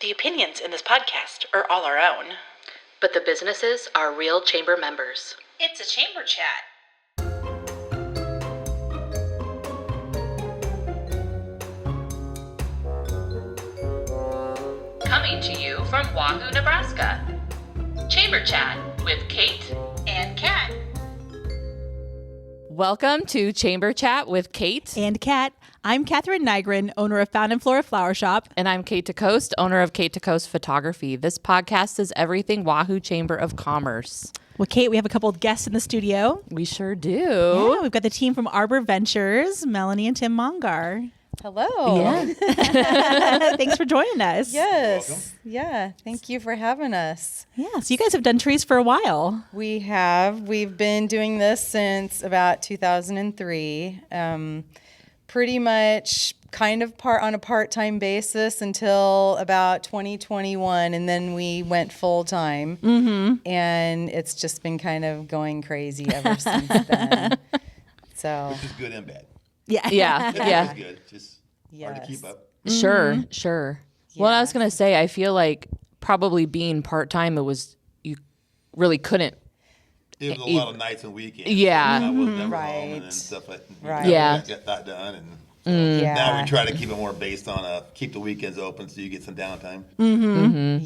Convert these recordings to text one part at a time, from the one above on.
The opinions in this podcast are all our own. But the businesses are real chamber members. It's a chamber chat. Coming to you from Wahoo, Nebraska. Chamber Chat with Kate And Kat. Welcome to Chamber Chat with Kate. And Kat. I'm Catherine Nygren, owner of Found and Flora Flower Shop. And I'm Kate DeCoste, owner of Kate DeCoste Photography. This podcast is everything Wahoo Chamber of Commerce. Well, Kate, we have a couple of guests in the studio. We sure do. Yeah, we've got the team from ArborVentures, Melanie and Tim Mongar. Hello. Yeah. Thanks for joining us. Yes. Welcome. Yeah. Thank you for having us. Yeah, so you guys have done trees for a while. We have. We've been doing this since about 2003. Pretty much kind of on a part-time basis until about 2021, and then we went full-time. Mm-hmm. And it's just been kind of going crazy ever since then. So, Which is good and bad. Yeah. Yeah. It's good. Just hard to Yes. keep up. Sure. Well, I was going to say, I feel like probably being part-time, you really couldn't. It was a lot of nights and weekends. Yeah. I was never home Right. and then stuff like Right. Yeah. Get that done. And yeah. now we try to keep it more based on keep the weekends open so you get some downtime.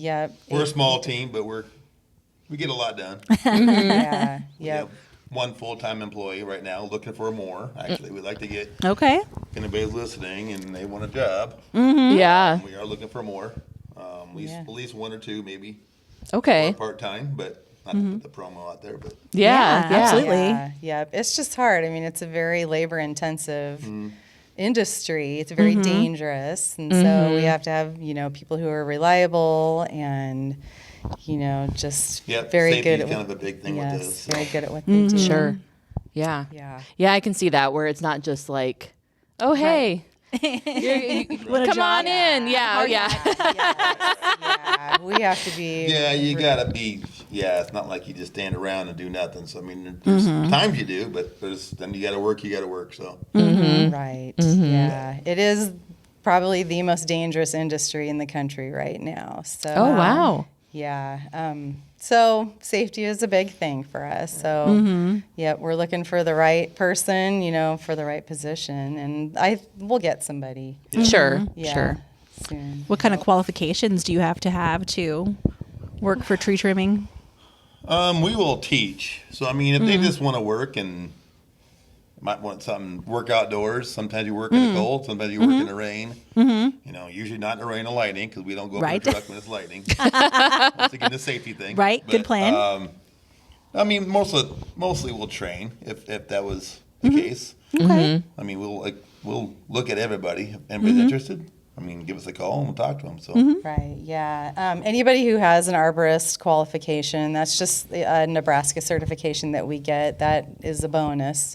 Yep. We're a small team, but we get a lot done. Yeah. We Yep. have one full-time employee right now looking for more. Actually, we'd like to get, Okay. if anybody's listening and they want a job, Yeah. we are looking for more. At least one or two maybe. Okay. Or part-time, but not to put the promo out there, but Yeah. absolutely. Yeah, yep. It's just hard. I mean, it's a very labor-intensive industry. It's very dangerous, and so we have to have people who are reliable and just yeah, very safety good is at kind of a big thing with yes, this. very good at what they do. Sure. Yeah. Yeah. Yeah, I can see that where it's not just like, oh, hey, come on in. Yeah. Yeah, we have to be. Yeah, you gotta be. Yeah, it's not like you just stand around and do nothing. So I mean, there's times you do, but then you gotta work. So Right. Yeah. It is probably the most dangerous industry in the country right now. So. Oh, wow. Yeah. So safety is a big thing for us. So yeah, we're looking for the right person, for the right position, and we'll get somebody. Sure. Yeah, Sure. soon. What kind of qualifications do you have to work for tree trimming? we will teach. So I mean, if they just want to work and might want something work outdoors. Sometimes you work in the cold. Sometimes you work in the rain. Usually not in the rain or lightning because we don't go up in Right. the truck when it's lightning. Once again, the safety thing. Right. Good plan. I mean, mostly we'll train if that was the case. Okay. I mean, we'll look at everybody. If anybody's interested, I mean, give us a call and we'll talk to them. So Right. Yeah. Anybody who has an arborist qualification, that's just a Nebraska certification that we get. That is a bonus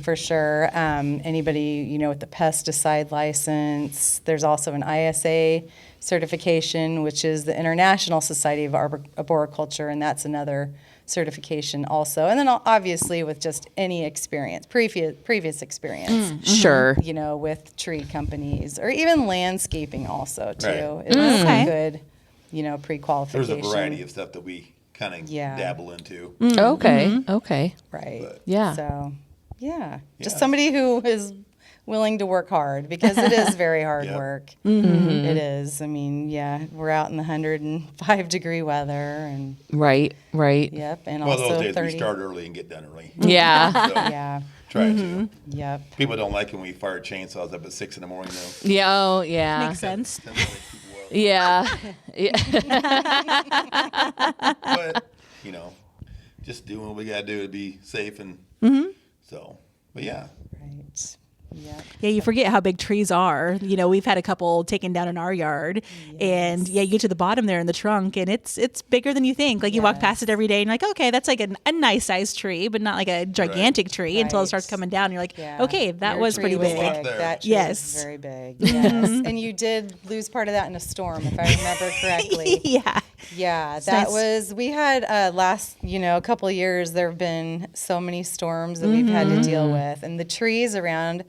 for sure. Anybody with the pesticide license. There's also an ISA certification, which is the International Society of Arboriculture, and that's another certification also. And then obviously with just any experience, previous experience. Sure. With tree companies or even landscaping also too. Right. It's Okay. a good, pre-qualification. there's a variety of stuff that we kind of dabble into. Okay. Okay. Right. But- Yeah. So, yeah. Just Yeah. somebody who is willing to work hard because it is very hard Yep. work. It is. I mean, yeah, we're out in the 105 degree weather and Right. yep, and Well, also those days 30. we start early and get done early. Yeah. So Yeah. try to. Yep. People don't like when we fire chainsaws up at 6 in the morning though. Yeah. Oh, yeah. Makes sense. Tends to wake people up. Yeah. Yeah. But just doing what we gotta do to be safe and so. But yeah, Right. Yep. Yeah, you forget how big trees are. We've had a couple taken down in our yard, and you get to the bottom there in the trunk, and it's bigger than you think. Like you walk past it every day, and you're like, okay, that's like a nice sized tree, but not like a gigantic tree until it Right. starts coming down. And you're like, Yeah. okay, that Your was tree pretty was big. Up there. That tree Yes. was very big. Yes. And you did lose part of that in a storm, if I remember correctly. Yeah. Yeah, that nice. we had a couple of years, there have been so many storms that we've had to deal with. And the trees around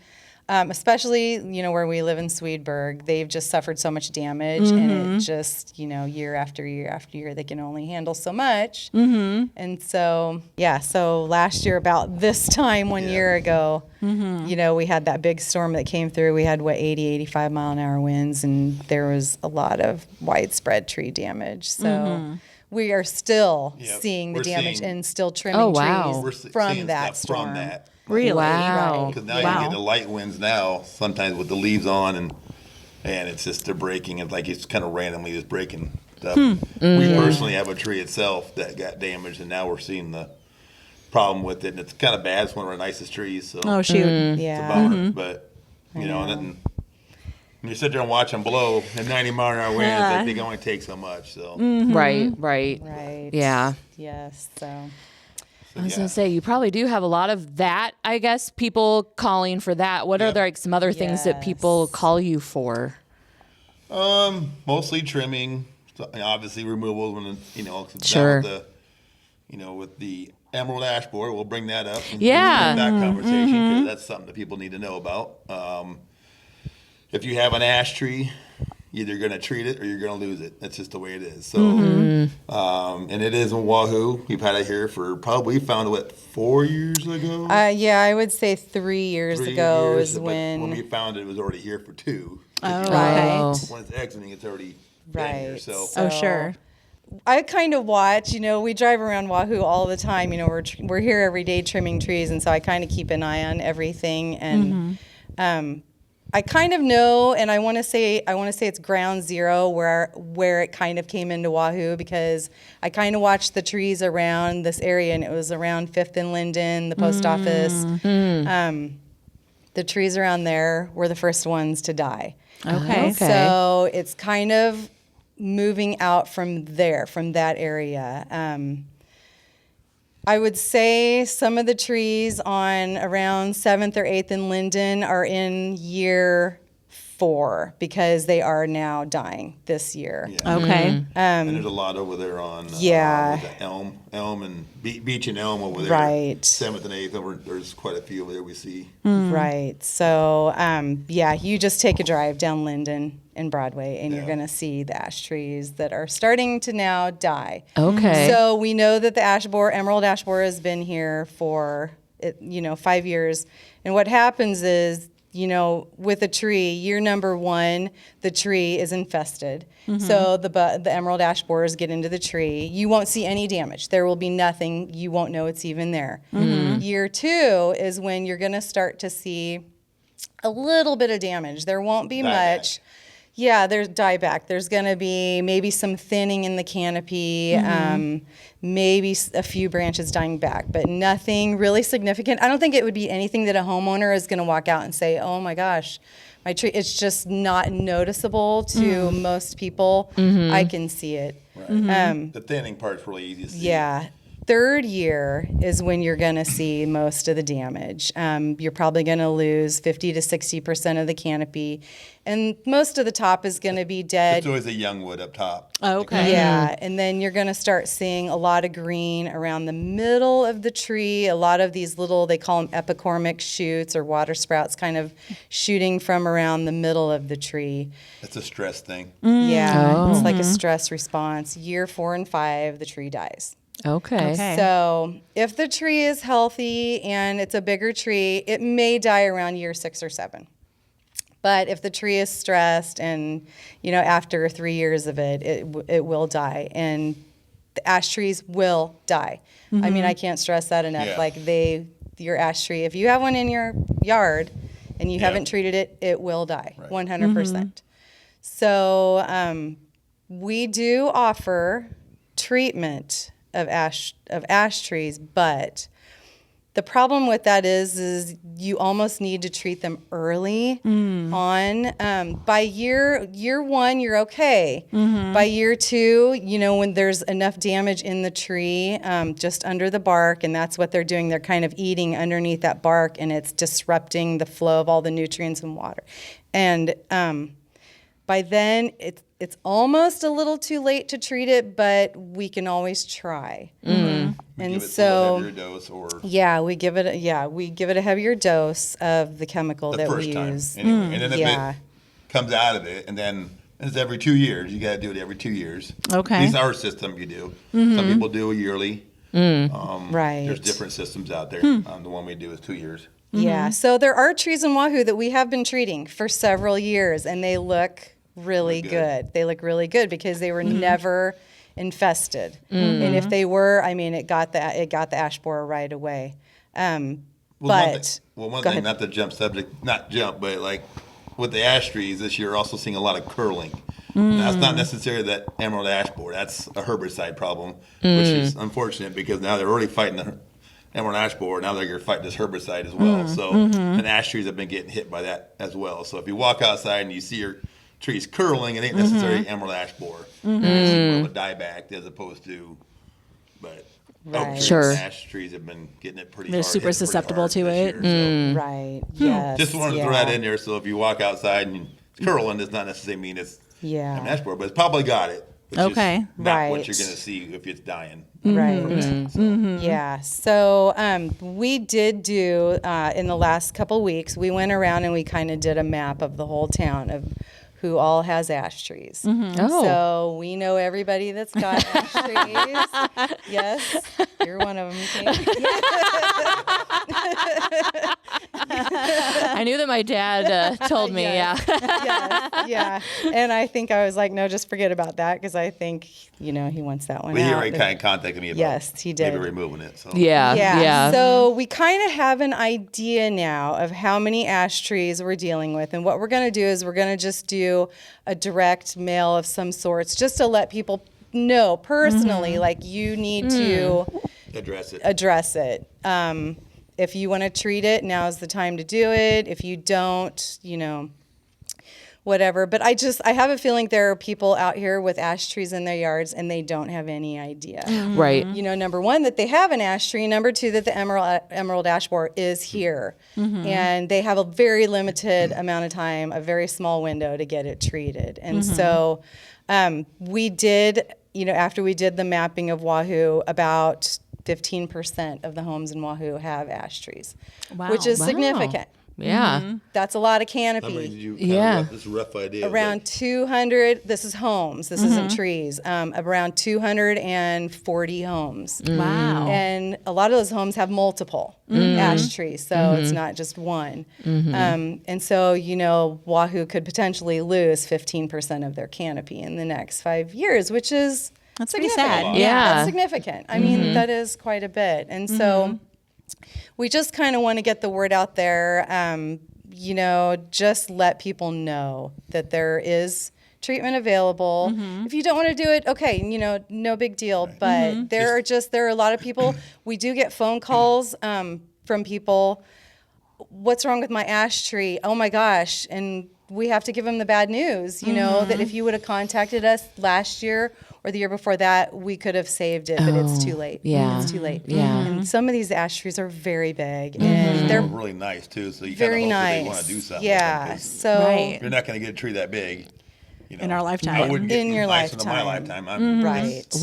especially, where we live in Swedberg, they've just suffered so much damage, and it just, year after year after year, they can only handle so much. And so, so last year about this time, 1 year ago, we had that big storm that came through. We had, 80, 85 mile an hour winds, and there was a lot of widespread tree damage. So we are still seeing the damage and still trimming trees from that storm. From that. Really? Wow. Because now you get the light winds now, sometimes with the leaves on, and it's just, they're breaking. It's like it's kind of randomly just breaking stuff. We personally have a tree itself that got damaged, and now we're seeing the problem with it. And it's kind of bad. It's one of our nicest trees. So Oh, shoot. it's a bummer. But, and then when you sit there and watch them blow at 90 mile an hour wind, it's like they can only take so much. So Right. Right. Yeah. Yes. So. I was going to say, you probably do have a lot of that, I guess, people calling for that. What are there, like, some other things that people call you for? Mostly trimming, so, obviously removals when, Sure. With the, with the emerald ash borer, we'll bring that up. And Yeah. that conversation, because that's something that people need to know about. If you have an ash tree, either you're going to treat it or you're going to lose it. That's just the way it is. So, and it is in Wahoo. We've had it here for we found it, 4 years ago? I would say 3 years ago is when we found it, it was already here for 2. Right. When it's exiting, it's already been here. So. Oh, sure. I kind of watch, we drive around Wahoo all the time. We're here every day trimming trees, and so I kind of keep an eye on everything. And I kind of know, and I want to say it's ground zero where it kind of came into Wahoo, because I kind of watched the trees around this area, and it was around 5th and Linden, the post office. The trees around there were the first ones to die. Okay. So it's kind of moving out from there, from that area. I would say some of the trees on around 7th or 8th and Linden are in year 4, because they are now dying this year. Yeah. Okay. And there's a lot over there on the Elm and Beach and Elm over there. Right. 7th and 8th, there's quite a few over there we see. Right. So, you just take a drive down Linden and Broadway, and you're going to see the ash trees that are starting to now die. Okay. So we know that the emerald ash borer has been here for, 5 years. And what happens is, with a tree, year number 1, the tree is infested. So the emerald ash borers get into the tree. You won't see any damage. There will be nothing. You won't know it's even there. Year 2 is when you're going to start to see a little bit of damage. There won't be much. Yeah, there's dieback. There's going to be maybe some thinning in the canopy, maybe a few branches dying back, but nothing really significant. I don't think it would be anything that a homeowner is going to walk out and say, oh my gosh, my tree, it's just not noticeable to most people. I can see it. Right. The thinning part's really easy to see. Yeah. 3rd year is when you're going to see most of the damage. You're probably going to lose 50 to 60% of the canopy, and most of the top is going to be dead. It's always a young wood up top. Okay. Yeah, and then you're going to start seeing a lot of green around the middle of the tree. A lot of these little, they call them epicormic shoots or water sprouts, kind of shooting from around the middle of the tree. It's a stress thing. Yeah, it's like a stress response. Year 4 and 5, the tree dies. Okay. So if the tree is healthy and it's a bigger tree, it may die around year 6 or 7. But if the tree is stressed and, after 3 years of it, it will die. And the ash trees will die. I mean, I can't stress that enough. Yeah. Like your ash tree, if you have one in your yard and you haven't treated it, it will die, 100%. So we do offer treatment of ash trees, but the problem with that is you almost need to treat them early on. By year 1, you're okay. By year 2, when there's enough damage in the tree, just under the bark, and that's what they're doing. They're kind of eating underneath that bark, and it's disrupting the flow of all the nutrients and water. And by then, it's almost a little too late to treat it, but we can always try. And give it so, a heavier dose, or we give it a heavier dose of the chemical the that first we time use. anyway. And then if Yeah. it comes out of it, and then it's every 2 years. You got to do it every 2 years. Okay. At least our system you do. Some people do a yearly. Right. There's different systems out there. The one we do is 2 years. Yeah. So there are trees in Wahoo that we have been treating for several years, and they look really Look good. good. They look really good because they were never infested. And if they were, I mean, it got the ash borer right away. One Go thing, ahead. not to jump subject, not jump, but like with the ash trees this year, also seeing a lot of curling. That's not necessarily that emerald ash borer. That's a herbicide problem, which is unfortunate because now they're already fighting the emerald ash borer. Now they're going to fight this herbicide as well. So, and ash trees have been getting hit by that as well. So if you walk outside and you see your trees curling, it ain't necessarily emerald ash borer. It's more of a dieback as opposed to, but oak trees, Sure. ash trees have been getting it pretty They're hard. super hitting pretty susceptible hard to this it. year, so. Right. Yes. Just wanted to throw that in there. So if you walk outside and it's curling, does not necessarily mean it's Yeah. ash borer, but it's probably got it. Which Okay. is not Right. what you're going to see if it's dying. Right. So, Yeah. So we did do in the last couple weeks. We went around and we kind of did a map of the whole town of who all has ash trees. Oh. So we know everybody that's got ash trees. Yes, you're one of them. Kate. I knew that my dad told me. Yes. Yeah. And I think I was like, no, just forget about that because I think he wants that one but he out. already But- kind of contacted me about Yes, he did. maybe removing it. So Yeah. Yeah. So we kind of have an idea now of how many ash trees we're dealing with. And what we're going to do is we're going to just do a direct mail of some sorts just to let people know personally, like you need to address it. If you want to treat it, now's the time to do it. If you don't, whatever. But I have a feeling there are people out here with ash trees in their yards and they don't have any idea. Right. Number one, that they have an ash tree. Number two, that the emerald ash borer is here. And they have a very limited amount of time, a very small window to get it treated. And so we did, after we did the mapping of Wahoo, about 15% of the homes in Wahoo have ash trees, which is significant. Yeah. That's a lot of That means canopy. you this is a rough idea. of Around like, 200, this is homes, this isn't trees, around 240 homes. Wow. And a lot of those homes have multiple ash trees, so it's not just one. And so, Wahoo could potentially lose 15% of their canopy in the next 5 years, which is That's pretty significant. sad. Yeah. That's significant. I mean, that is quite a bit. And so we just kind of want to get the word out there, just let people know that there is treatment available. If you don't want to do it, okay, no big deal. But there are a lot of people. We do get phone calls from people. What's wrong with my ash tree? Oh my gosh. And we have to give them the bad news, that if you would have contacted us last year or the year before that, we could have saved it, but it's too late. yeah. It's too late. Yeah. And some of these ash trees are very big and they're they're really nice too. So you kind very of hope that nice. they want to do something. Yeah. With them, 'cause So Right. you're not going to get a tree that big. In our lifetime. I wouldn't get In your nice in my lifetime. lifetime.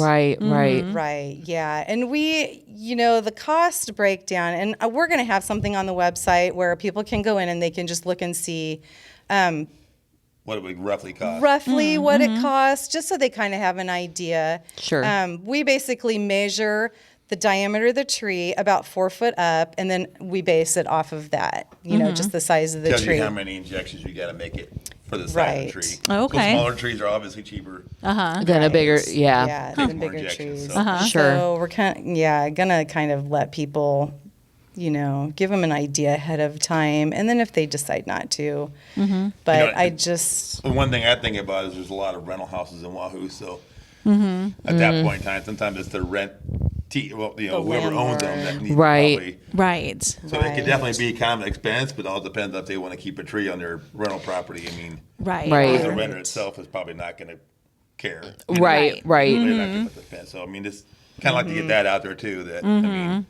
right. Right. Yeah. And we, the cost breakdown, and we're going to have something on the website where people can go in and they can just look and see What it would roughly cost. roughly what it costs, just so they kind of have an idea. Sure. We basically measure the diameter of the tree about 4 foot up, and then we base it off of that, just the size of the Tells tree. you how many injections you got to make it for the size Right. of the tree. Oh, okay. So smaller trees are obviously cheaper. Then a bigger, yeah. Yeah, Huh. the More bigger injections, trees. so- Sure. So we're gonna kind of let people, give them an idea ahead of time, and then if they decide not to, but I just The one thing I think about is there's a lot of rental houses in Wahoo. So at that point in time, sometimes it's the whoever owns them that needs Right. probably. Right. So it could definitely be kind of an expense, but it all depends if they want to keep a tree on their rental property. I mean, Right. Right. the renter itself is probably not going to care. Right. They're not gonna put the fence. So I mean, it's kind of like to get that out there too. That I mean,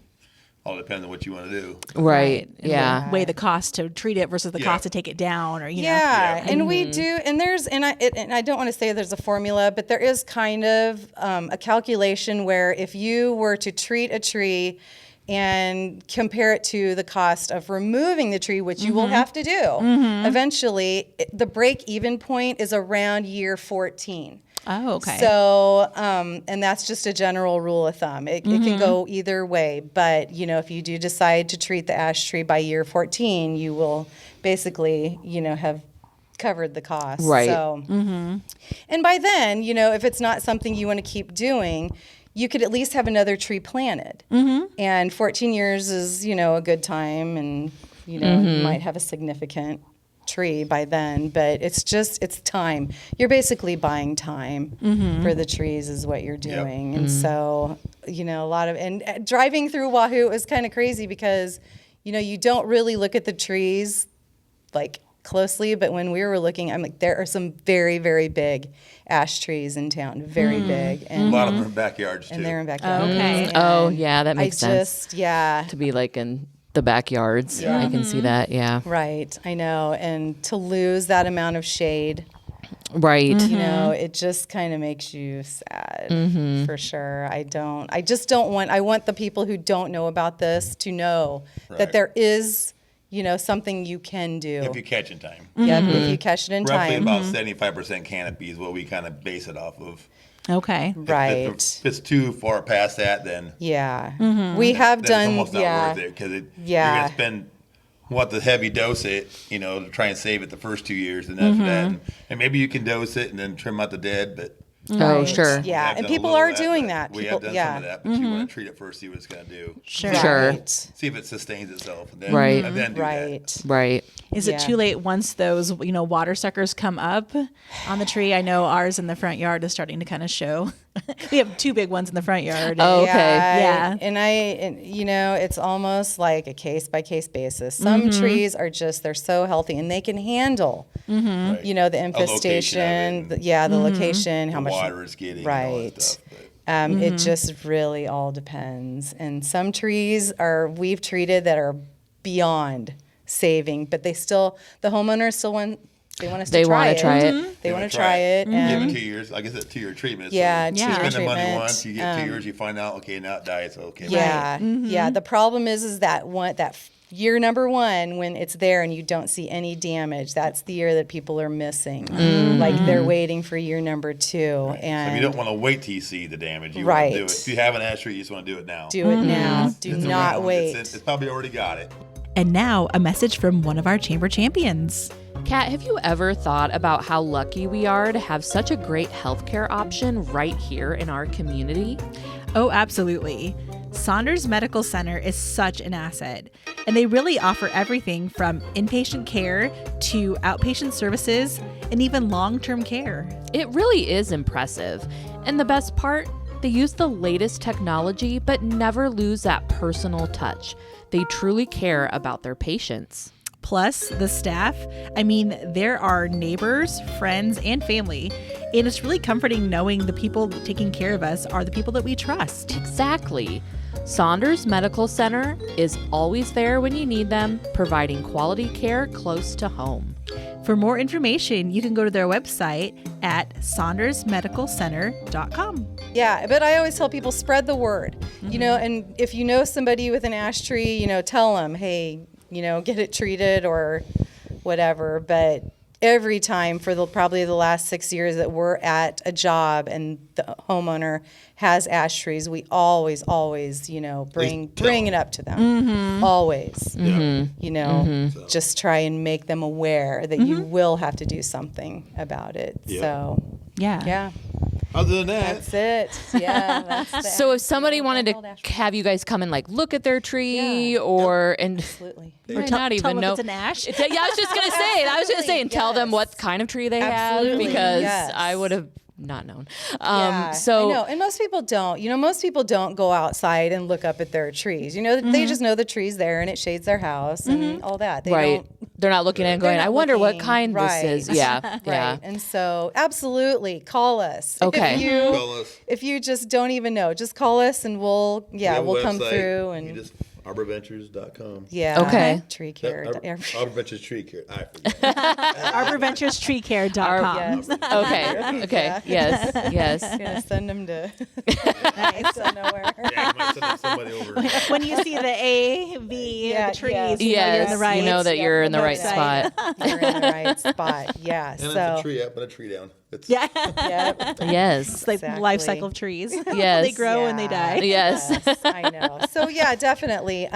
all depends on what you want to do. Right. And Yeah. then weigh the cost to treat it versus the cost to take it down, or you know. Yeah, and we do, and there's, and I don't want to say there's a formula, but there is kind of a calculation where if you were to treat a tree and compare it to the cost of removing the tree, which you will have to do eventually, the break-even point is around year 14. Oh, okay. So, and that's just a general rule of thumb. It can go either way, but you know, if you do decide to treat the ash tree by year 14, you will basically, you know, have covered the cost. Right. So, and by then, you know, if it's not something you want to keep doing, you could at least have another tree planted. And 14 years is, you know, a good time, and you know, you might have a significant tree by then, but it's time. You're basically buying time for the trees is what you're doing. And so, you know, and driving through Wahoo is kind of crazy because, you know, you don't really look at the trees like closely, but when we were looking, I'm like, there are some very, very big ash trees in town, very big. And A lot of them are in backyards, too. and they're in backyards. Okay. Oh, yeah, that makes sense. To be like in the backyards. I can see that. Yeah. right, I know. And to lose that amount of shade, Right. you know, it just kind of makes you sad for sure. I want the people who don't know about this to know that Right. there is, you know, something you can do. If you catch in time. Yeah, if you catch it in Roughly time. about 75% canopy is what we kind of base it off of. Okay. Right. If it's too far past that, then Yeah. We have then done, it's almost not worth it because you're Yeah. going to spend the heavy dose it, you know, to try and save it the first 2 years, and after that, and maybe you can dose it and then trim out the dead, but Oh, sure. we Yeah, have and done a people little are of that, doing but that. We People- have done yeah. some of that, but you want to treat it first, see what it's going to do. Sure. Sure. Right. See if it sustains itself, and then, Right. and then do Right. Right. Is Yeah. it too late once those, you know, water suckers come up on the tree? I know ours in the front yard is starting to kind of show. We have two big ones in the front yard. Oh, okay. Yeah. And you know, it's almost like a case by case basis. Some trees are they're so healthy and they can handle, that. Right. you know, the A location of it infestation, and the location, how the much water it's getting, and all that right. stuff. But It just really all depends. And some trees we've treated that are beyond saving, but the homeowners still want us They to try wanna it. try it. They wanna want to try it. Give And it 2 years. Like I said, 2 year treatment. Yeah, so 2 year you spend the money treatment. once, you get 2 years, you find out, okay, now it dies. Okay, yeah, yeah. The problem is that year number one, when it's there and you don't see any damage, that's the year that people are missing. Like they're waiting for year number two. And So you don't want to wait till you see the damage. You Right. want to do it. If you have an ash tree, you just want to do it now. do it now. Do It's not around. wait. It's probably already got it. And now a message from one of our chamber champions. Kat, have you ever thought about how lucky we are to have such a great healthcare option right here in our community? Oh, absolutely. Saunders Medical Center is such an asset, and they really offer everything from inpatient care to outpatient services and even long-term care. It really is impressive. And the best part, they use the latest technology but never lose that personal touch. They truly care about their patients. Plus, the staff, I mean, there are neighbors, friends, and family, and it's really comforting knowing the people taking care of us are the people that we trust. Exactly. Saunders Medical Center is always there when you need them, providing quality care close to home. For more information, you can go to their website at saundersmedicalcenter.com. Yeah, but I always tell people spread the word. You know, and if you know somebody with an ash tree, you know, tell them, hey, you know, get it treated or whatever. But every time for probably the last 6 years that we're at a job and the homeowner has ash trees, we always, you know, bring it up to them. Always. You know, just try and make them aware that you will have to do something about it. Yeah. So, yeah. Other than that, That's it. Yeah. That's the So if somebody wanted to have you guys come and like look at their tree Yeah. and absolutely. might tell not them even if know. it's an ash. Yeah, I was just gonna say. And tell them what kind of tree they Absolutely, have because yes. I would have not known. Yeah, So I know, and most people don't. You know, most people don't go outside and look up at their trees. You know, they just know the tree's there and it shades their house and all that. They right, don't. they're not looking and They're going. not I wonder what looking. kind Right. this is. Yeah, Right. yeah. And so, absolutely, call us. Okay. call us. If you just don't even know, just call us and we'll We have a come website. through You and just ArborVentures.com. Yeah. Okay. Tree care. ArborVentures Tree Care. I forget. ArborVenturesTreeCare.com. Yes. Okay. Yes. Yes. Gonna send them to Nice. to nowhere. Yeah, I might send somebody over. When you see the A, V, Yeah, the trees, yes. you know you're in Yes. the right. You know that you're in the right website. spot. You're in the right spot. Yeah. And it's So a tree up and a tree down. It's, Yeah. yep. Yes. It's like the life cycle of trees. Yes. They grow and they die. Yes. Yes, I know. So yeah, definitely.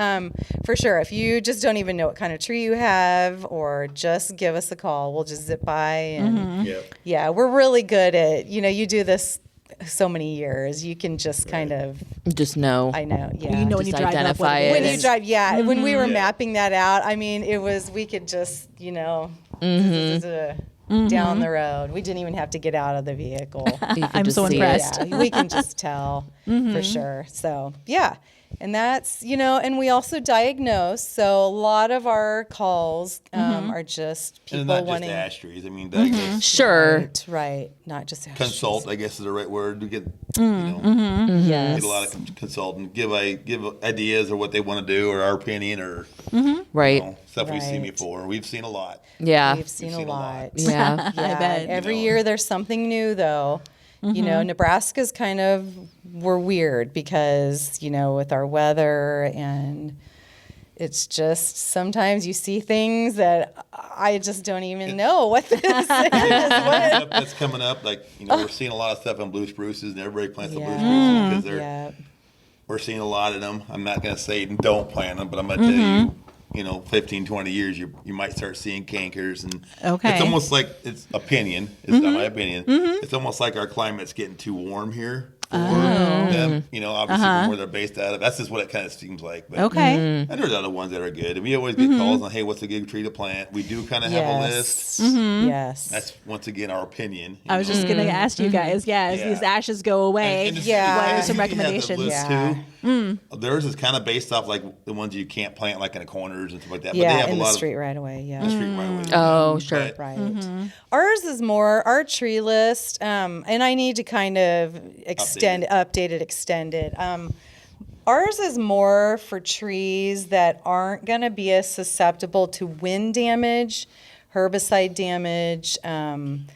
For sure. If you just don't even know what kind of tree you have, or just give us a call, we'll just zip by and yeah, we're really good at, you do this so many years, you can just kind of, Just know. I know. Yeah. You know when Just you drive up identify what it. it when is. you drive, when we were Yeah. mapping that out, I mean, we could just, down the road. We didn't even have to get out of the vehicle. You could I'm just so see it. impressed. Yeah, we can just tell for sure. So, yeah. And that's, and we also diagnose. So a lot of our calls are just people and not just wanting. ash trees. I mean, diagnose, Sure. Right. Not just ash consult, I guess is the right word. To get, trees. Yes. get a lot of consult and give ideas or what they want to do or our opinion or Right. stuff we've seen Right. before. We've seen a lot. Yeah. We've seen a lot. Yeah. Yeah, bet. every year there's something new, though. Nebraska's we're weird because, with our weather, and it's just sometimes you see things that I just don't even know what this is. Stuff that's coming up, like, we're seeing a lot of stuff on blue spruces, and everybody plants the blue spruces because we're seeing a lot of them. I'm not going to say don't plant them, but I'm going to tell you, 15, 20 years, you might start seeing cankers. And Okay. it's almost like, it's opinion, it's not my opinion. It's almost like our climate's getting too warm here for them, obviously from where they're based out of. That's just what it kind of seems like. But, Okay. and there's other ones that are good. And we always get calls on, hey, what's a good tree to plant? We do kind of have a list. Yes. That's, once again, our opinion. I was just going to ask you guys, as these ashes go away, And what are some usually has a recommendations? list, Yeah. too. Theirs is kind of based off like the ones you can't plant like in the corners and stuff like that. Yeah, but they have in a the lot street of right away. Yeah. the street right away. Oh, sure. But Right. Ours is more our tree list, and I need to kind of update it, extend it. Ours is more for trees that aren't going to be as susceptible to wind damage, herbicide damage,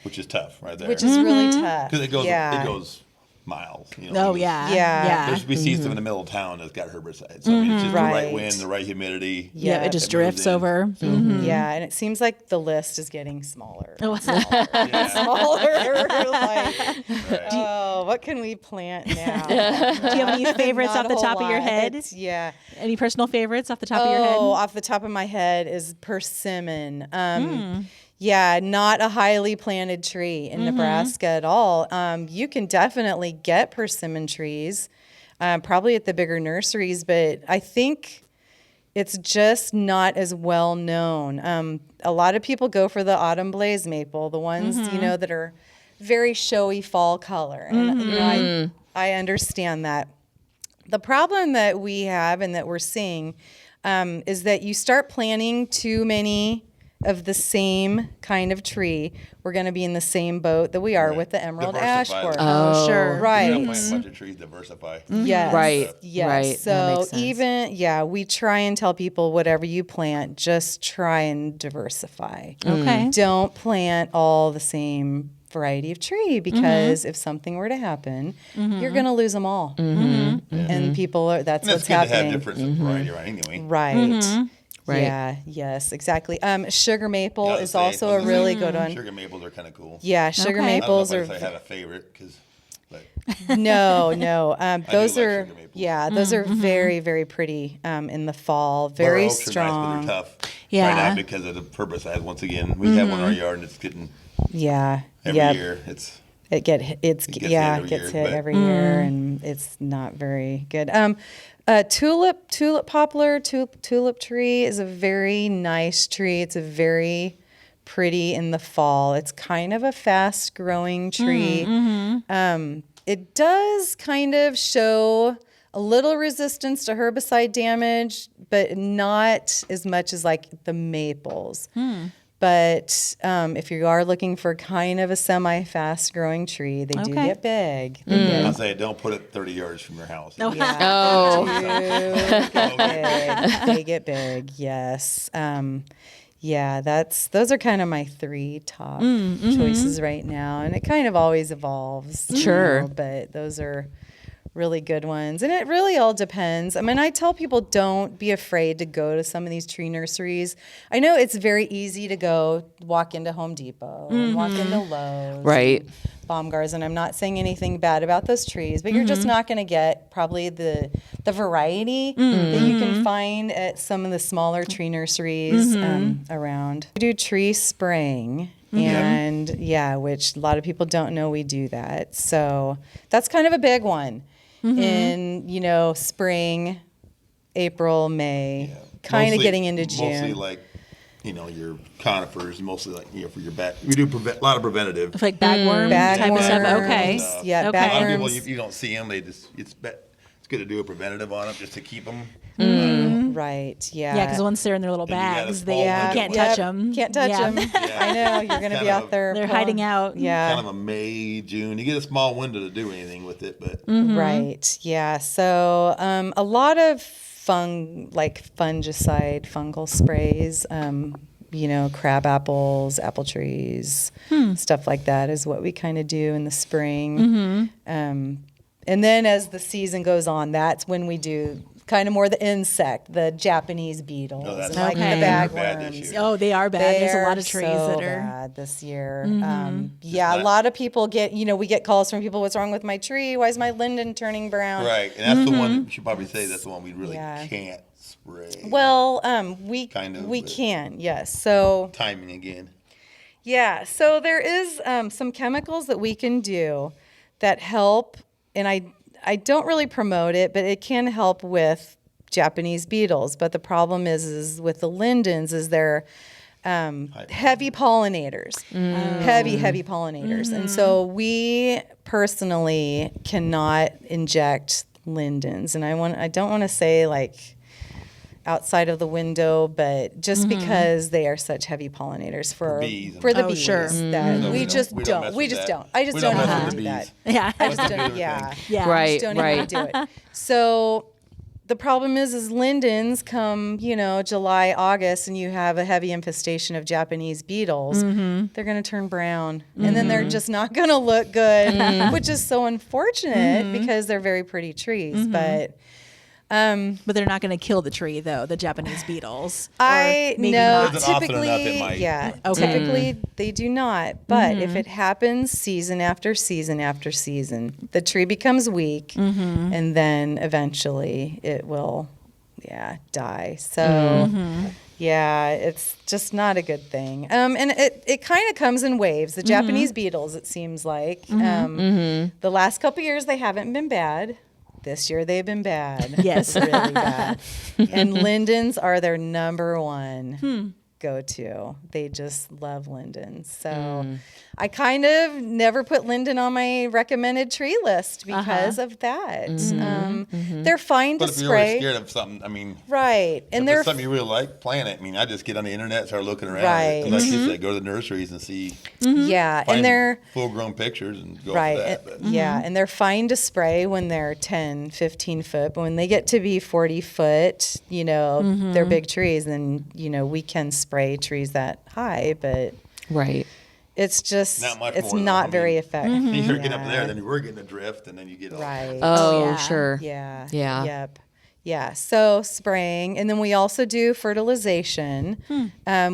which is tough right there. which is really tough. because it goes miles. Oh, yeah. Yeah. There's we see stuff in the middle of town that's got herbicides. So I mean, it's just the right Right. wind, the right humidity. Yeah, it just that moves drifts in. over. So, Yeah, and it seems like the list is getting smaller. yeah. Smaller. What can we plant now? Do you have any favorites Not off a the top whole of your lot. head? Yeah. Any personal favorites off the top of your head? Oh, off the top of my head is persimmon. Yeah, not a highly planted tree in Nebraska at all. You can definitely get persimmon trees, probably at the bigger nurseries, but I think it's just not as well known. A lot of people go for the autumn blaze maple, the ones that are very showy fall color, and I understand that. The problem that we have and that we're seeing is that you start planting too many of the same kind of tree, we're going to be in the same boat that we are with the emerald ash Diversify. forest. Oh, sure. Right. You don't plant a bunch of trees, diversify. Yes. Right. Yes. Right. That So makes sense. we try and tell people whatever you plant, just try and diversify. Okay. Don't plant all the same variety of tree because if something were to happen, you're going to lose them all. And people are, that's And what's it's good to happening. have different variety around anyway. Right. Right. Yeah. Yes. Exactly. Sugar maple Yeah, I is say, also I a was really saying, good one. Sugar maples are kind of cool. Yeah. Sugar Okay. I don't know maples if are. I have a favorite because, but No. Those like are. sugar maple. Yeah. Those are very, very pretty in the fall. Very Burr oaks are strong. nice, but they're tough. Yeah. Right now because of the herbicides. Once again, we have one in our yard and it's getting Yeah. every Yep. year. It's It gets hit every year, and it's not very good. Tulip poplar, tulip tree is a very nice tree. It's a very pretty in the fall. It's kind of a fast growing tree. It does kind of show a little resistance to herbicide damage, but not as much as like the maples. But if you are looking for kind of a semi-fast growing tree, they do Okay. get big. They get I say don't put it 30 yards from your house. Oh. Yeah, Oh. they get big. Yes. Yeah, those are kind of my 3 top choices right now, and it kind of always evolves. Sure. But those are really good ones, and it really all depends. I mean, I tell people don't be afraid to go to some of these tree nurseries. I know it's very easy to walk into Home Depot, and walk into Lowe's, Right. and Mongar's, and I'm not saying anything bad about those trees, but you're just not going to get probably the variety that you can find at some of the smaller tree nurseries around. We do tree spraying. And which a lot of people don't know we do that. So that's kind of a big one in, spring, April, May, kind of Mostly- getting into June. Mostly like, your conifers, mostly like, for your back. We do a lot of preventative. Like bagworm type of stuff. Okay. Bagworms, yeah, Okay. A lot of people, bagworms. you don't see them. It's good to do a preventative on them just to keep them. Right, yeah. Yeah, because once they're in their little Then you got a bags, small you window. can't touch them. Can't touch them. I know, you're going to be Kind out of- there. They're pulling- hiding out. Yeah. Kind of a May, June. You get a small window to do anything with it, but Right. Yeah. So a lot of fungicide, fungal sprays. Crab apples, apple trees, stuff like that is what we kind of do in the spring. And then as the season goes on, that's when we do kind of more the insect, the Japanese beetles, Oh, that's and like okay. the They're bad this bagworms. year. Oh, they are bad. There's a lot of They're trees so that are. bad this year. Just A lot of people get, we get calls from people, what's wrong with my tree? Why is my linden turning brown? right. And that's the one, you should probably say that's the one we really Yeah. can't spray. Well, we Kind of, we but- can, yes. So Timing again. yeah, so there is some chemicals that we can do that help, and I don't really promote it, but it can help with Japanese beetles. But the problem is with the lindens is they're heavy pollinators, heavy pollinators, and so we personally cannot inject lindens, and I don't want to say like outside of the window, but just because they are such heavy pollinators for bees and- the Oh, bees, sure. that So we just mess don't. We with just that. don't. I just We don't know mess how with to the do bees. that. Yeah. I just Do don't. their Yeah. thing. Yeah. Right. Don't know how to do it. So the problem is lindens come, July, August, and you have a heavy infestation of Japanese beetles. They're going to turn brown, and then they're just not going to look good, which is so unfortunate because they're very pretty trees. But But they're not going to kill the tree, though, the Japanese beetles. Or I maybe know not. If it's often enough, it typically, might. yeah, Okay. typically they do not. But if it happens season after season after season, the tree becomes weak, and then eventually it will, die. So. Yeah, it's just not a good thing. And it kind of comes in waves. The Japanese beetles, it seems like. The last couple years, they haven't been bad. This year, they've been bad. Yes. Really bad. And lindens are their number one go-to. They just love lindens. So I kind of never put linden on my recommended tree list because of that. They're fine But to if you're really spray. scared of something, I mean, Right. And if they're it's something you really like, plant it. I mean, I just get on the internet, start looking around. Right. And like you said, go to the nurseries and see, yeah, find and they're full-grown pictures and go right. for that. But Yeah, and they're fine to spray when they're 10, 15 foot, but when they get to be 40 foot, they're big trees, then we can spray trees that high, but Right. it's just Not much it's more, though. not I very mean, effective. you start getting up there, then you were getting a drift, and then you get all Right. Oh, yeah. sure. Yeah. Yeah. Yep. Yeah. So spraying, and then we also do fertilization.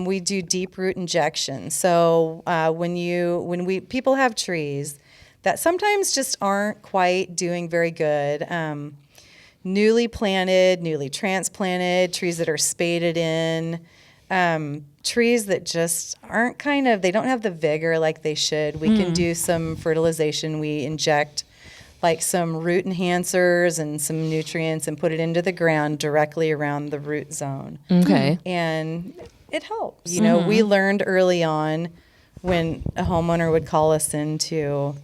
We do deep root injection. So when people have trees that sometimes just aren't quite doing very good, newly planted, newly transplanted, trees that are spaded in. Trees that just aren't they don't have the vigor like they should. We can do some fertilization. We inject like some root enhancers and some nutrients and put it into the ground directly around the root zone. Okay. And it helps. We learned early on when a homeowner would call us in to,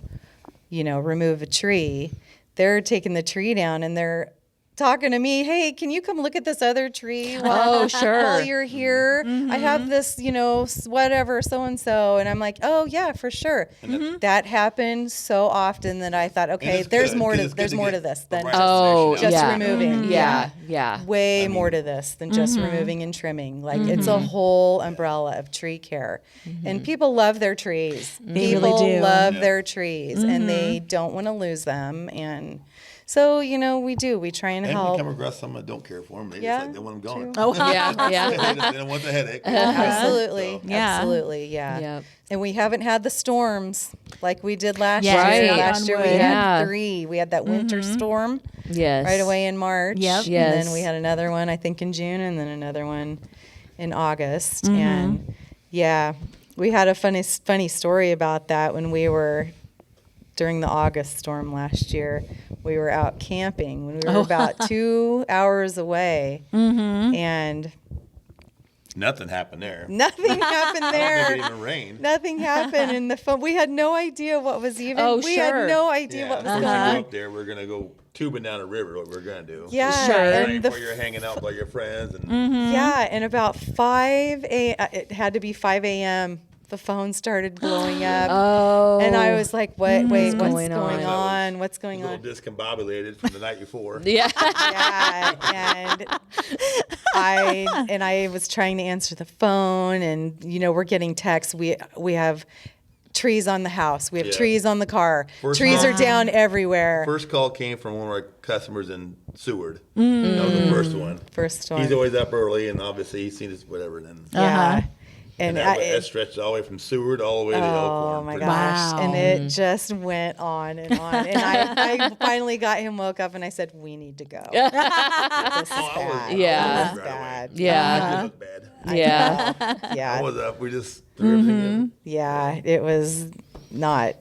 remove a tree, they're taking the tree down and they're talking to me, hey, can you come look at this other tree Oh, sure. while you're here? I have this, whatever, so-and-so. And I'm like, oh, yeah, for sure. That happened so often that I thought, okay, it's there's good, more 'cause to it's good to get this the than right Oh, information out just yeah. removing. Yeah. Way more to this than just removing and trimming. Like it's a whole umbrella of tree care. And people love their trees. They People really do. love their trees and they don't want to lose them. And so, we try and And help. we come across someone that don't care for them. They Yeah, just they want them gone. Oh, Yeah. They don't want the headache. Absolutely. So, Yeah. Absolutely. Yeah. Yep. And we haven't had the storms like we did last Yes. year. Right. Last year we Yeah. had 3. We had that winter storm Yes. right away in March. Yep. Yes. And then we had another one, I think, in June, and then another one in August. And yeah, we had a funny story about that when we were during the August storm last year. We were out camping when we were about 2 hours away, and nothing happened there. nothing happened I don't there. think it even rained. Nothing happened in the phone. We had no idea what was even. Oh, we sure. had no idea what was Once going we on. go up there, we're gonna go tubing down a river. What we're gonna do? Yeah, Sure. and Right the before you're hanging out by your friends, and yeah, and about 5 a.m. It had to be 5 a.m. The phone started blowing up, Oh. and I was like, "Wait, what's going going on? on? What's going a little on?" discombobulated from the night before. Yeah. Yeah, and I was trying to answer the phone, and we're getting texts. We have trees on the house. We have Yeah. trees on the car. First Trees call. are down everywhere. First call came from one of our customers in Seward. That was the first one. First one. He's always up early, and obviously he's seen us whatever. And then Yeah. And that stretched all the way from Seward all the way to Elkhorn. oh my pretty gosh. Wow. And it just went on and on. And I finally got him woke up and I said, we need to go. This is bad. Yeah. This is bad. Yeah. It was bad. Yeah. I Yeah. was up. We just threw everything in. Yeah. It was not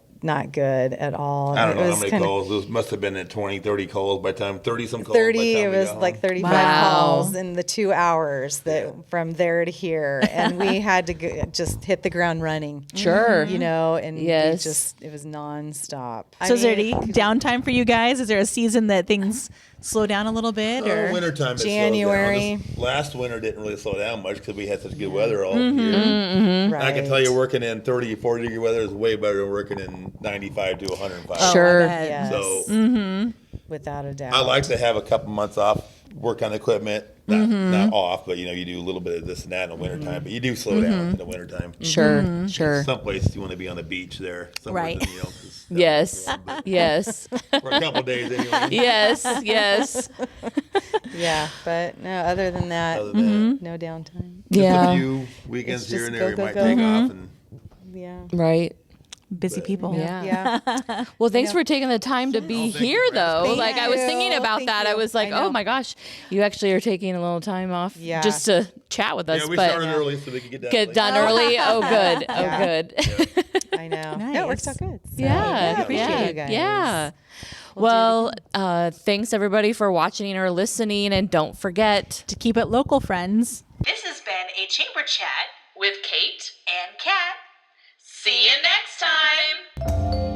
good at all. I don't It know was how many kinda- calls. Those must have been at 20, 30 calls by the time, 30 some calls. by the 30, time it we was got like home. 35 Wow. calls in the 2 hours from there to here. And we had to just hit the ground running. Sure. And Yes. it was nonstop. So is there any downtime for you guys? Is there a season that things slow down a little bit? Or Wintertime, it slowed January. down. Last winter didn't really slow down much because we had such good weather all year. Right. I can tell you working in 30, 40 degree weather is way better than working in 95 to 105. Oh, I Sure. bet. Yes. So Without a doubt. I like to have a couple months off, work on equipment, not off, but you do a little bit of this and that in the wintertime. But you do slow down in the wintertime. Sure. Sure. Some places you want to be on the beach there. Somewhere Right. that, 'cause that's Yes. cool, but Yes. for a couple of days anyway. Yes. Yes. Yeah, but no, other than that, Other than that, no downtime. just Yeah. a few weekends It's here just and go, there you go, might go. take off. And Yeah. Right. busy people. Yeah. Yeah. Well, thanks for taking the time to be thank here, you for though. asking. Like, I was Thank thinking you. about Thank that. I you. was like, I know. oh my gosh, you actually are taking a little time off Yeah. just to chat with us. yeah, we but started early so we could get done. get early. done early. Oh, good. Oh, Yeah. good. I know. That works out Nice. good. So, Yeah. I appreciate yeah. you guys. Yeah. Well, thanks everybody for watching or listening. And don't forget, To keep it local, friends. This has been a Chamber Chat With Kate. and Kat. See you next time.